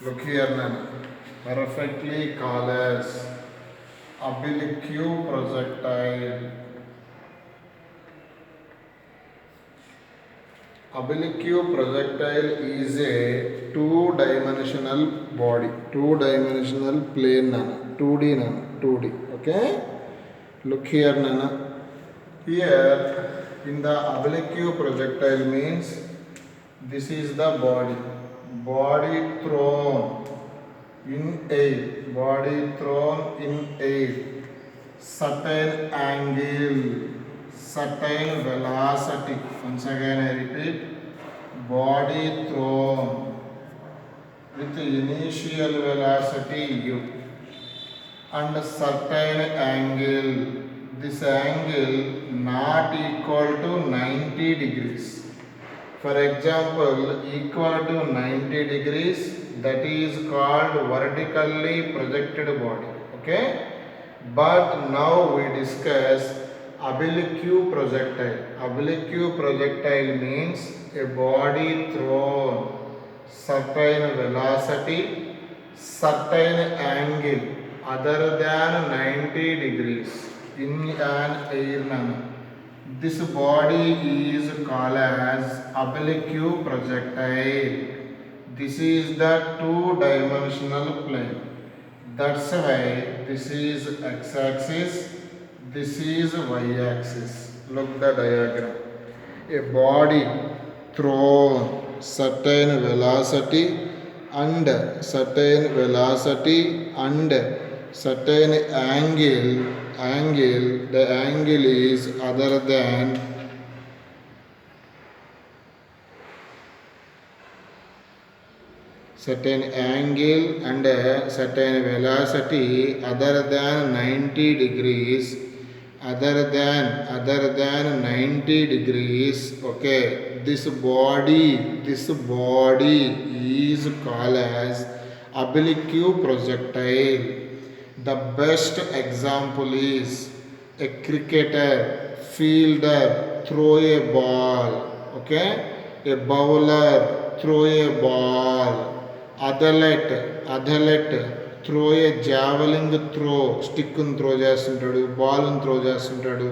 Look here now. Perfectly callous oblique projectile. Oblique projectile is a two-dimensional body, two-dimensional plane nana, 2D nana, 2D. Okay? Look here nana. Here in the oblique projectile means this is the body thrown in air, body thrown in air, certain angle, certain velocity. Once again I repeat, body thrown with initial velocity u and certain angle. This angle not equal to 90 degrees. For example, equal to 90 degrees, that is called vertically projected body. Okay? But now we discuss oblique projectile. Oblique projectile means a body thrown certain velocity, certain angle other than 90 degrees in an air. This body is called as oblique projectile. This is the two-dimensional plane. That's why this is x-axis, this is y-axis. Look the diagram. A body thrown certain velocity and certain angle, the angle is other than certain angle and certain velocity other than 90 degrees, other than 90 degrees. Okay, this body is called as oblique projectile. The best example is a cricketer, fielder throw a ball. Okay, a bowler throw a ball. Athlete throw a javelin throw, stick throw చేస్తుంటాడు, ball throw చేస్తుంటాడు.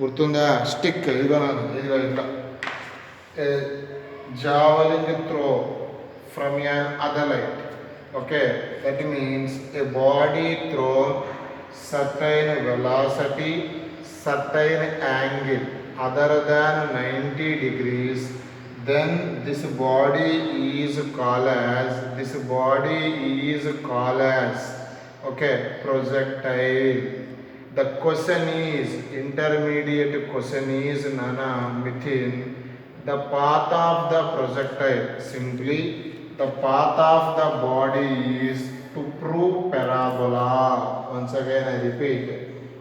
గుర్తుందా? Stick ఇదిగో ఇట్లా javelin throw from an athlete. Okay, that means a body thrown certain velocity, certain angle other than 90 degrees, then this body is called as okay, projectile. The question is, intermediate question is nana within the path of the projectile. Simply the path of the body is to prove parabola. Once again I repeat,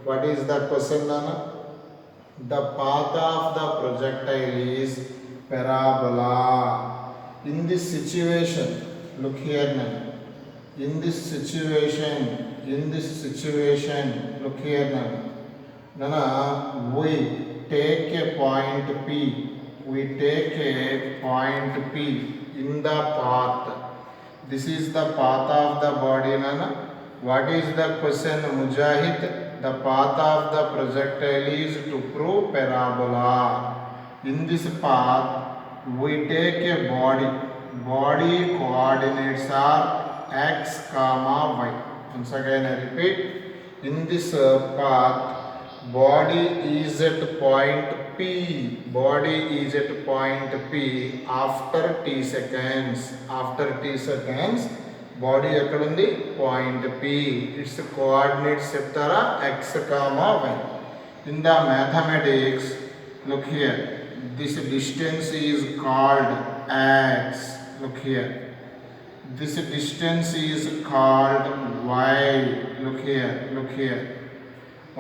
what is the question nana? The path of the projectile is parabola. In this situation, look here now. In this situation, look here now. Nana, we take a point P. In the path. This is the path of the body, Nana. What is the question, Mujahid? The path of the projectile is to prove parabola. In this path, we take a body. Body coordinates are x, y. Once again I repeat. In this path, body is at point P. After t seconds. Body ekkadundi? Point P. Its coordinates చెప్తారా? x, y. In the mathematics, look here. This distance is called x. Look here. This distance is called y. Look here.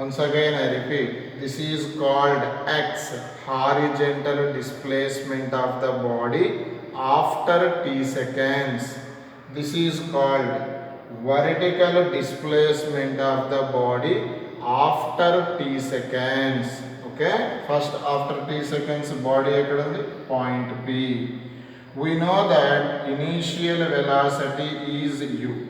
Once again I repeat, this is called x, horizontal displacement of the body after t seconds. This is called vertical displacement of the body after t seconds. Okay, first after t seconds body ekkada undi? Point P. We know that initial velocity is u.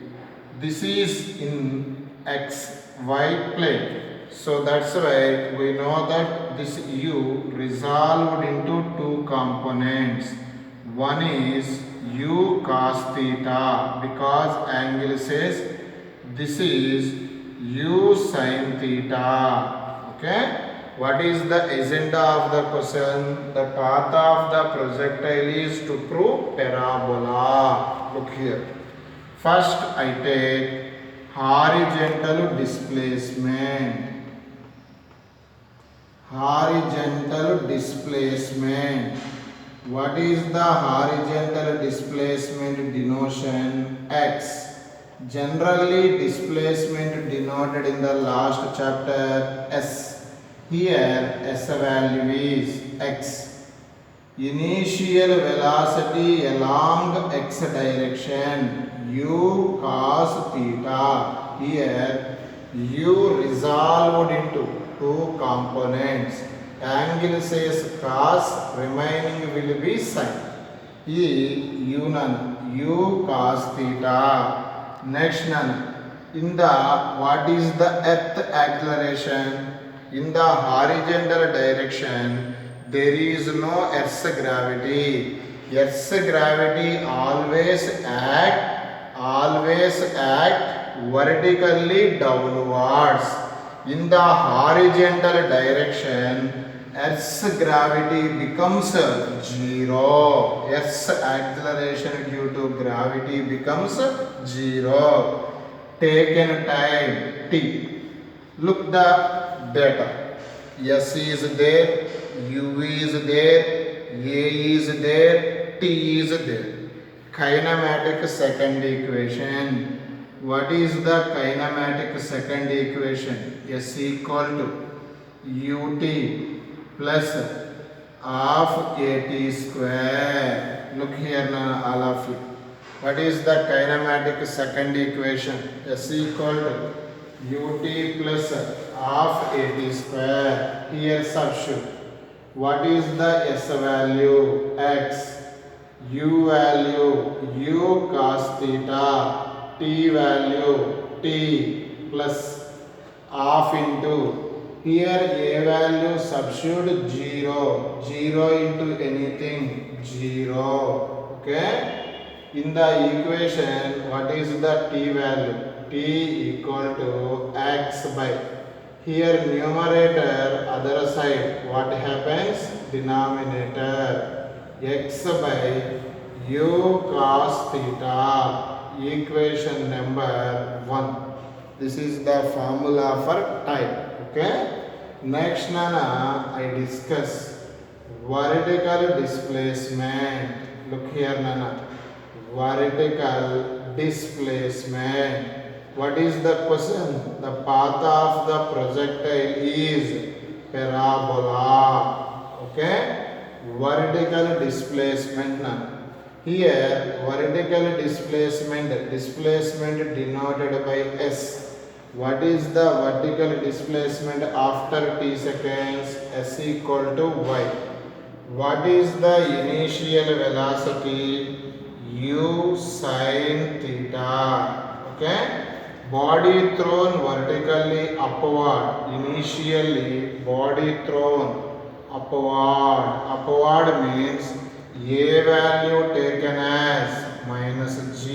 This is in xy plane. So that's why we know that this u resolved into two components. One is u cos theta because angle says this is u sin theta. Okay. What is the agenda of the question? The path of the projectile is to prove parabola. Look here. First I take horizontal displacement. Horizontal displacement. What is the horizontal displacement denotation? X. Generally displacement denoted in the last chapter S. Here S value is x. Initial velocity along x direction u cos theta. Here u resolved into two components. Angle says cos, remaining will be sin. U none, u cos theta. Next none. In the what is the earth acceleration? In the horizontal direction, there is no Earth's gravity. Earth's gravity always act vertically downwards. In the horizontal direction, Earth's gravity becomes zero. Earth's acceleration due to gravity becomes zero. Taken time t. Look the data. S is there, U is there, A is there, T is there. Kinematic second equation. What is the kinematic second equation? S equal to ut plus half at square. Look here now, all of you. What is the kinematic second equation? S equal to ut plus half at square. Here substitute. What is the S value? X. U value u cos theta. T value t plus half into. Here a value substitute 0. 0 into anything 0. Okay. In the equation, what is the t value? T equal to x by. Here numerator other side, what happens? Denominator x by u cos theta. Equation number 1. This is the formula for time. Okay. Next Nana, I discuss vertical displacement. Look here Nana. Vertical displacement. What is the question? The path of the projectile is parabola. Okay. Vertical displacement now. Here vertical displacement denoted by S. What is the vertical displacement after t seconds? S equal to y. What is the initial velocity? U sin theta. Okay. Body thrown vertically upward. Initially body thrown upward. Upward means a value taken as minus g.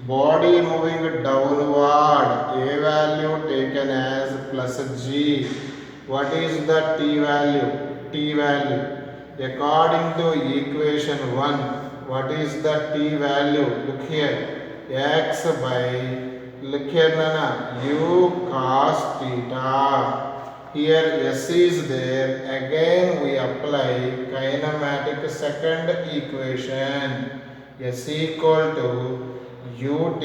Body moving downward. A value taken as plus g. What is the t value? T value. According to equation 1, what is the t value? Look here. X by, look here Nana, u cos theta. Here S is there. Again we apply kinematic second equation. S equal to ut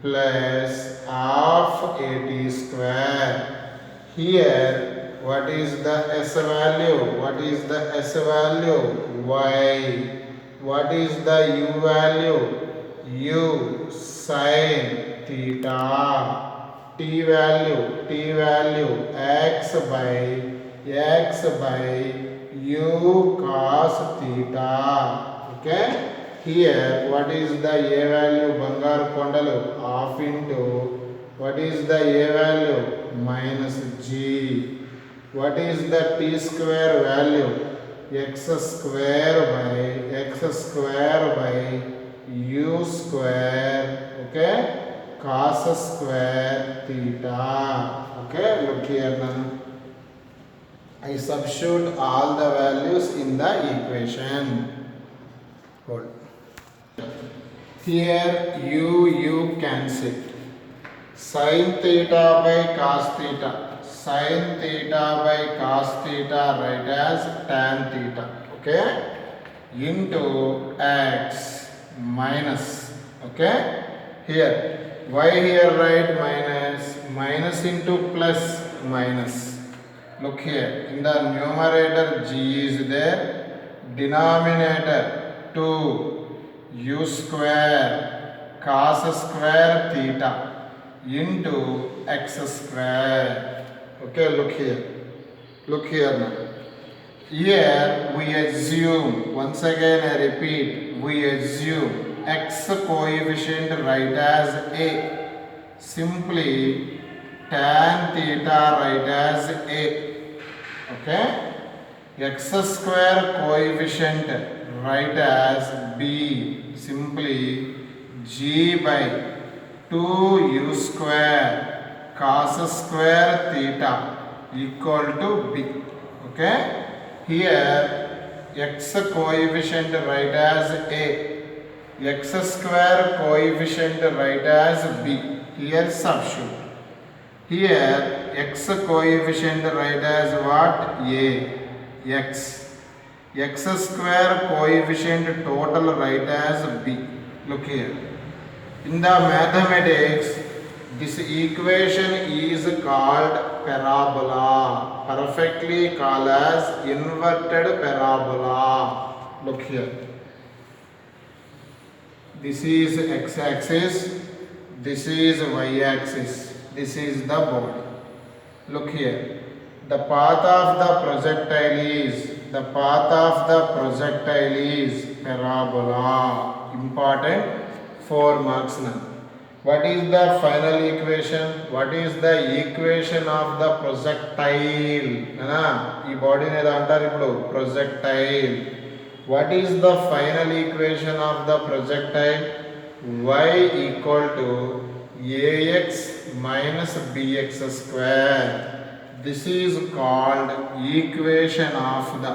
plus half at square. Here what is the S value? What is the S value? Y. What is the U value? U sin theta. T value x by u cos theta. Okay, here what is the A value? Bangaru kondalu half into what is the A value? Minus G. What is the T square value? X square by U square. Okay, cos square theta. Okay, look here now. I substitute all the values in the equation. Hold. Here u cancel. Sin theta by cos theta. Sin theta by cos theta write as tan theta. Okay. Into x minus. Okay. Here. Why here write minus? Minus into plus minus. Look here. In the numerator g is there. Denominator 2 u square cos square theta into x square. Okay, look here. Look here now. Here we assume, once again I repeat, we assume x coefficient write as a. Simply tan theta write as a. Okay. X square coefficient write as b. Simply g by 2u square cos square theta equal to b. Okay. Here x coefficient write as a. X square coefficient write as b. Here substitute. Here x coefficient write as what? A. X. X square coefficient total write as b. Look here. In the mathematics, this equation is called parabola. Perfectly called as inverted parabola. Look here. This is x-axis. This is y-axis. This is the body. Look here. The path of the projectile is parabola. Important 4 marks now. What is the final equation? What is the equation of the projectile? Ee body ne antaru ippudu projectile. What is the final equation of the projectile? Y equal to ax minus bx square. This is called equation of the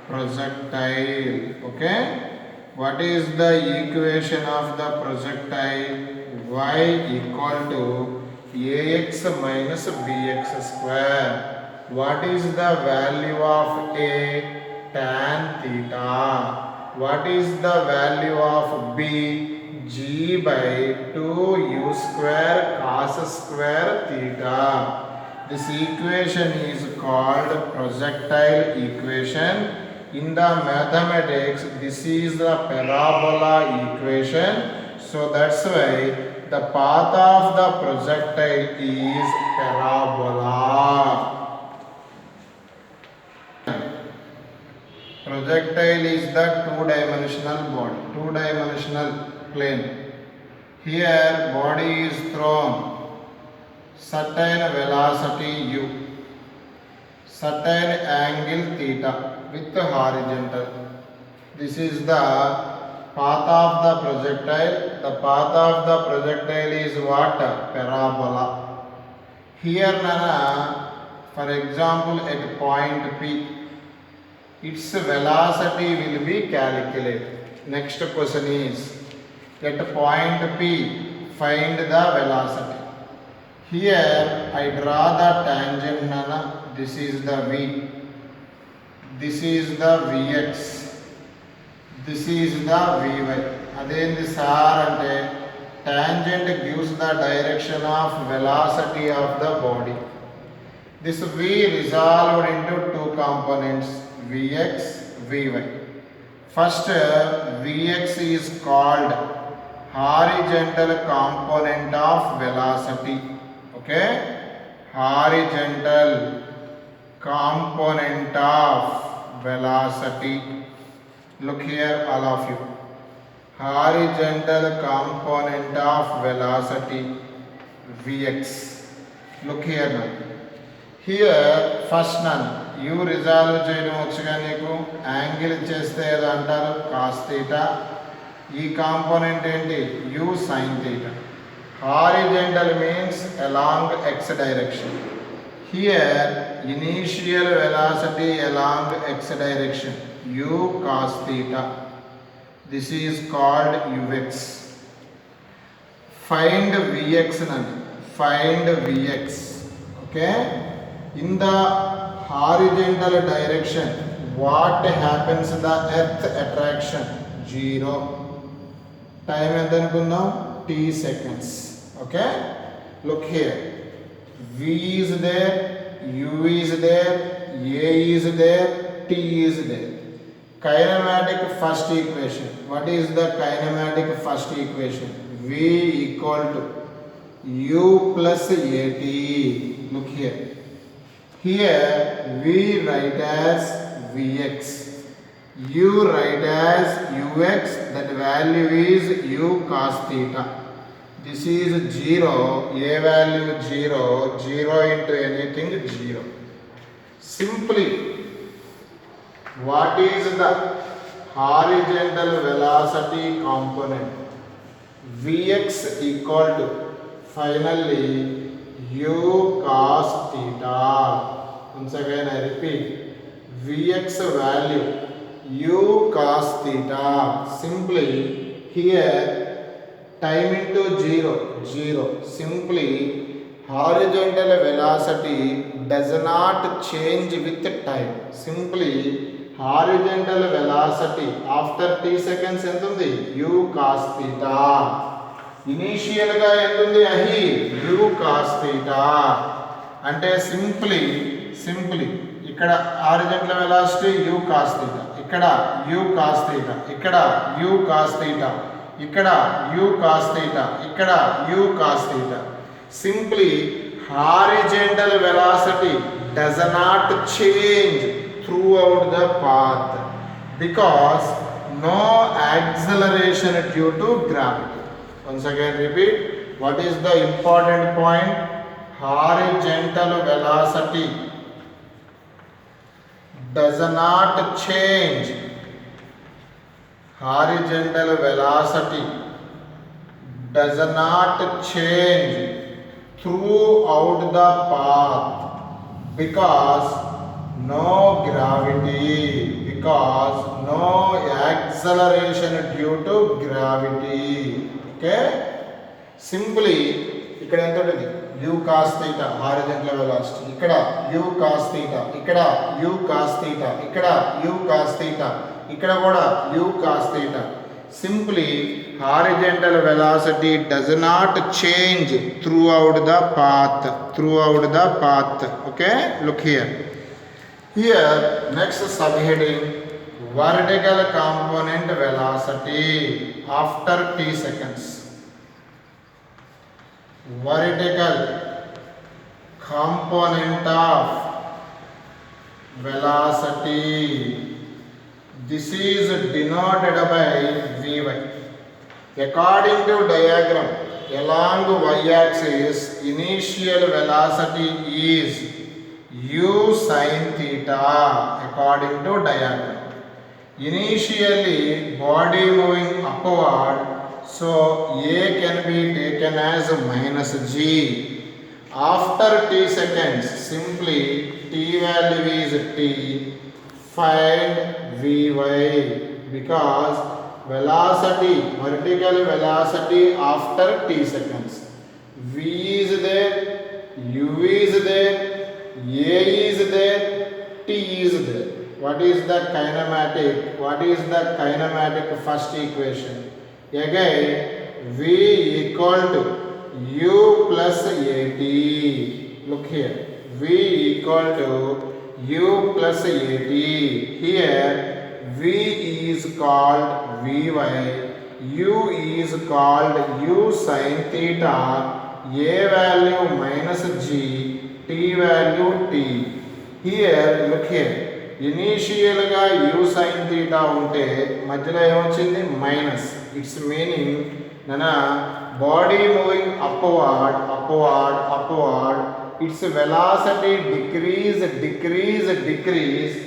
projectile. Okay. What is the equation of the projectile? Y equal to ax minus bx square. What is the value of a? Tan theta. What is the value of b? G by 2u square cos square theta. This equation is called projectile equation. In the mathematics, this is the parabola equation. So that's why the path of the projectile is parabola. Projectile is the two-dimensional body, two-dimensional plane. Here body is thrown certain velocity u, certain angle theta with horizontal. This is the path of the projectile. The path of the projectile is what? Parabola. Here nana, for example, at point P, its velocity will be calculated. Next question is, at point P, find the velocity. Here I draw the tangent nana. This is the V. This is the Vx. This is the Vy. Adendi sir ante tangent gives the direction of velocity of the body. This V resolved into two components, Vx, Vy. First, Vx is called horizontal component of velocity. Okay? Horizontal component of velocity. Look here, all of you. Horizontal component of velocity Vx. Look here now. Here first none u resolve చేయడం వచ్చుగా నీకు angle చేస్తే ఏదో అంటారు cos theta. ఈ component ఏంటి u sin theta. Horizontal means along x direction. Here initial velocity along x direction u cos theta. This is called ux. Find Vx nani. Find Vx. Okay. In the horizontal direction, what happens to the earth attraction? 0. Time ఎంత అనుకుందాం t seconds. Okay. Look here. V is there, u is there, a is there, t is there. Kinematic first equation. What is the kinematic first equation? V equal to u plus at. Look here. Here V write as Vx. U write as ux. That value is u cos theta. This is 0. A value 0. 0 into anything 0. Simply, what is the horizontal velocity component? Vx equal to finally u cos theta. Once again I repeat, Vx value u cos theta. Simply here time into 0. Simply horizontal velocity does not change with time. Simply horizontal velocity after t seconds ఎంత ఉంది u cos theta. Initial గా ఎంత ఉంది అహి u cos theta. అంటే simply ఇక్కడ horizontal velocity u cos theta, ఇక్కడ u cos theta, ఇక్కడ u cos theta, ఇక్కడ u cos theta, ఇక్కడ u cos theta. Simply horizontal velocity does not change throughout the path because no acceleration due to gravity. Once again repeat, what is the important point? Horizontal velocity does not change. Horizontal velocity does not change throughout the path because no gravity, because no acceleration due to gravity. Okay. Simply ఇక్కడ ఎంత ఉంటుంది u cos theta horizontal velocity, ఇక్కడ u cos theta, ఇక్కడ u cos theta, ఇక్కడ u cos theta, ఇక్కడ కూడా u cos theta. Simply horizontal velocity does not change throughout the path. Okay, look here. Here next subheading, vertical component velocity after t seconds. Vertical component of velocity. This is denoted by Vy. According to diagram, along y-axis, initial velocity is u sin theta. According to diagram, initially body moving upward, so a can be taken as minus g. After t seconds, simply t value is t. Find Vy because velocity, vertical velocity after t seconds. V is there, u is there, a is there, t is there. What is the kinematic? What is the kinematic first equation? Again, V equal to u plus at. Look here, V equal to u plus at. Here V is called Vy, u is called u sin theta, a value minus g, t value t. Here look here, ఇనీషియల్గా u sine theta ఉంటే మధ్యలో ఏమొచ్చింది minus. It's meaning నా body moving upward upward upward, it's velocity decrease decrease decrease,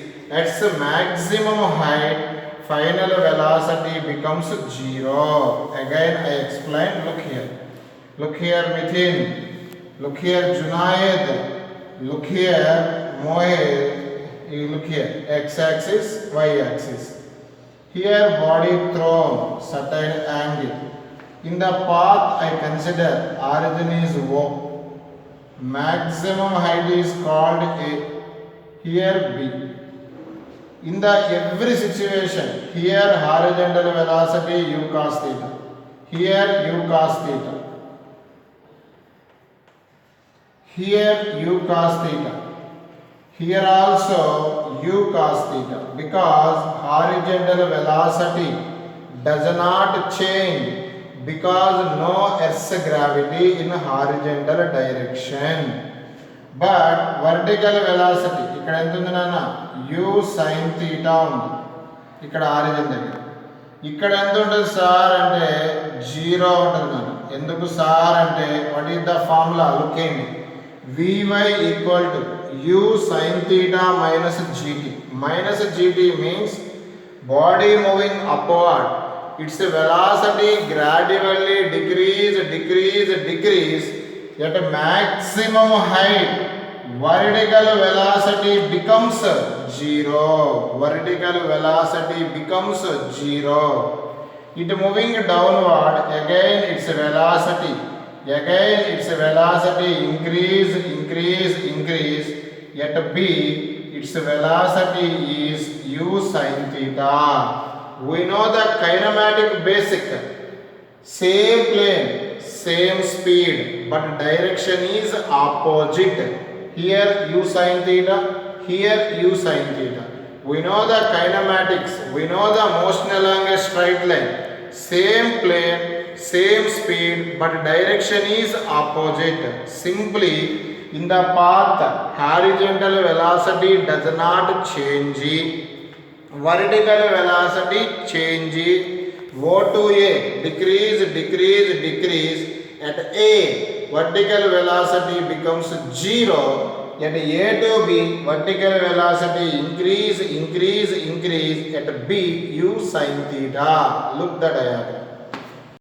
it's maximum height final velocity becomes 0. Again I explain. Look here Mithin, look here Junaid, look here Mohit, you look here, x axis y axis. Here body thrown certain angle. In the path I consider origin is O, maximum height is called A, here B. In the every situation, here horizontal velocity u cos theta, here u cos theta, here u cos theta, here also u cos theta, because horizontal velocity does not change because no earth's gravity in horizontal direction. But vertical velocity ఇక్కడ ఎంత ఉంది నాన్న, u sin theta ఉంది ఇక్కడ origin దగ్గర. ఇక్కడ ఎంత ఉంటుంది సార్ అంటే 0 ఉంటుంది నాన్న. ఎందుకు సార్ అంటే what is the formula, look ఏంటి, vy equal to u sin theta minus gt. Minus gt means body moving upward, its velocity gradually decrease decrease decrease at maximum height vertical velocity becomes 0. Vertical velocity becomes 0. It moving downward, again its velocity increase increase increase, at b its velocity is u sin theta. We know the kinematic basic, same plane same speed but direction is opposite. Here u sin theta, here u sin theta. We know the kinematics, we know the motion along a straight line, same plane same speed but direction is opposite. Simply in the path horizontal velocity does not change, vertical velocity change. O to A decrease decrease decrease, at A vertical velocity becomes 0, at A to B vertical velocity increase increase increase, at B u sin theta. Look the diagram.